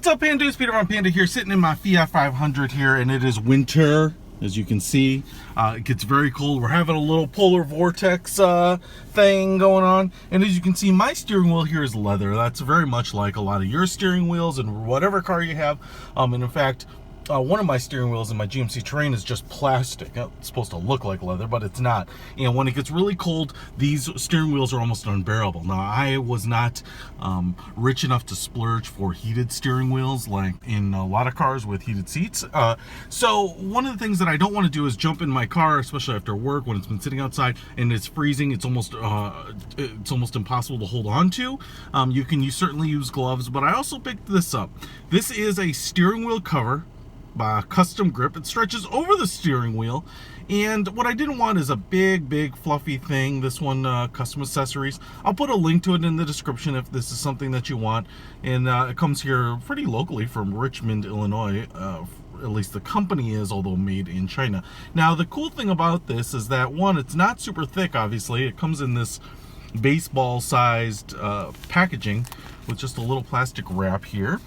What's up, Panda? It's Peter from Panda here, sitting in my Fiat 500 here, and it is winter, as you can see. It gets very cold. We're having a little polar vortex thing going on, and as you can see, my steering wheel here is leather. That's very much like a lot of your steering wheels and whatever car you have. And in fact, one of my steering wheels in my GMC Terrain is just plastic. It's supposed to look like leather, but it's not. And when it gets really cold, these steering wheels are almost unbearable. Now, I was not rich enough to splurge for heated steering wheels like in a lot of cars with heated seats. So one of the things that I don't want to do is jump in my car, especially after work when it's been sitting outside and it's freezing. It's almost impossible to hold on to. You can certainly use gloves, but I also picked this up. This is a steering wheel cover by Custom Grip. It stretches over the steering wheel, and what I didn't want is a big fluffy thing. This one, Custom Accessories. I'll put a link to it in the description if this is something that you want. And it comes here pretty locally from Richmond, Illinois. At least the company is, although made in China. Now, the cool thing about this is that, one, it's not super thick, obviously. It comes in this baseball sized packaging with just a little plastic wrap here.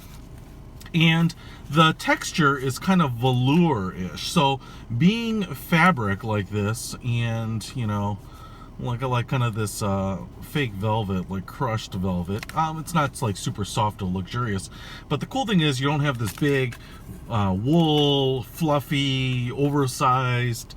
And the texture is kind of velour-ish. So being fabric like this, and you know, like kind of this fake velvet, like crushed velvet, it's not like super soft or luxurious, but the cool thing is you don't have this big wool, fluffy, oversized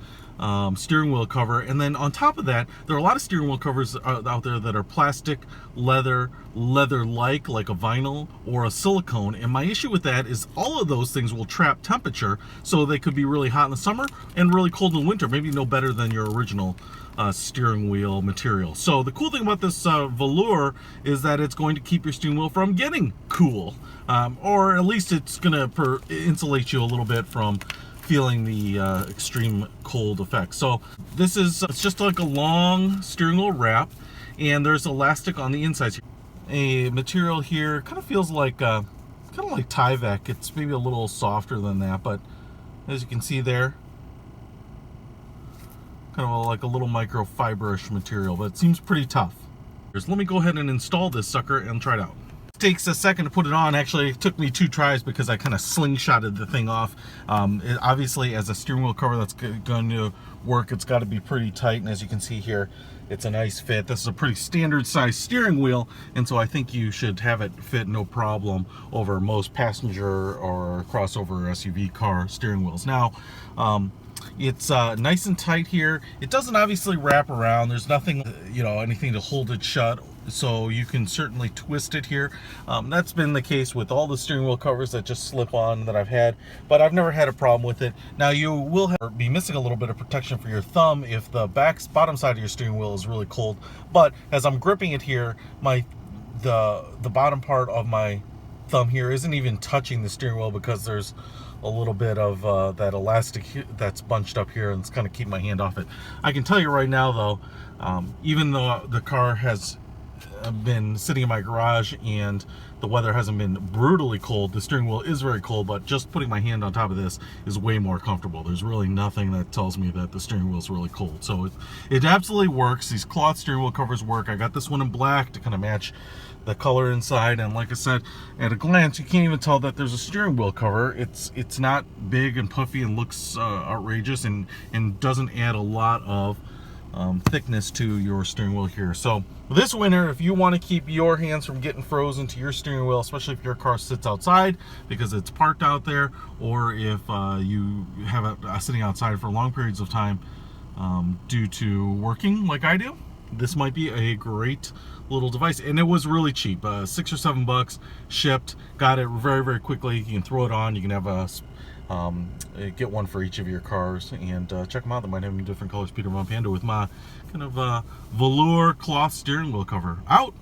steering wheel cover. And then on top of that, there are a lot of steering wheel covers out there that are plastic, leather-like, like a vinyl or a silicone. And my issue with that is all of those things will trap temperature, so they could be really hot in the summer and really cold in the winter, maybe no better than your original steering wheel material. So the cool thing about this velour is that it's going to keep your steering wheel from getting cool, or at least it's going to insulate you a little bit from feeling the extreme cold effect. So this is it's just like a long steering wheel wrap, and there's elastic on the inside. A material here kind of feels like kind of like Tyvek. It's maybe a little softer than that, but as you can see there, kind of like a little microfiber-ish material, but it seems pretty tough. Let me go ahead and install this sucker and try it out. Takes a second to put it on. Actually, it took me 2 tries because I kind of slingshotted the thing off. Obviously, as a steering wheel cover that's going to work, it's got to be pretty tight, and as you can see here, it's a nice fit. This is a pretty standard size steering wheel, and so I think you should have it fit no problem over most passenger or crossover SUV car steering wheels. Now, it's nice and tight here. It doesn't obviously wrap around. There's nothing, anything to hold it shut, so you can certainly twist it here. That's been the case with all the steering wheel covers that just slip on that I've had, but I've never had a problem with it. Now, you will be missing a little bit of protection for your thumb if the bottom side of your steering wheel is really cold, but as I'm gripping it here, the bottom part of my thumb here isn't even touching the steering wheel because there's a little bit of that elastic that's bunched up here, and it's kind of keep my hand off it. I can tell you right now though, even though the car has been sitting in my garage and the weather hasn't been brutally cold, the steering wheel is very cold, but just putting my hand on top of this is way more comfortable. There's really nothing that tells me that the steering wheel is really cold. So it absolutely works. These cloth steering wheel covers work. I got this one in black to kind of match the color inside, and like I said, at a glance you can't even tell that there's a steering wheel cover. It's not big and puffy and looks outrageous, and doesn't add a lot of thickness to your steering wheel here. So this winter, if you want to keep your hands from getting frozen to your steering wheel, especially if your car sits outside because it's parked out there, or if you have it sitting outside for long periods of time due to working like I do, this might be a great little device. And it was really cheap, $6 or $7 shipped. Got it very quickly. You can throw it on. You can have get one for each of your cars, and check them out. They might have different colors. Peter von Panda with my kind of velour cloth steering wheel cover. Out.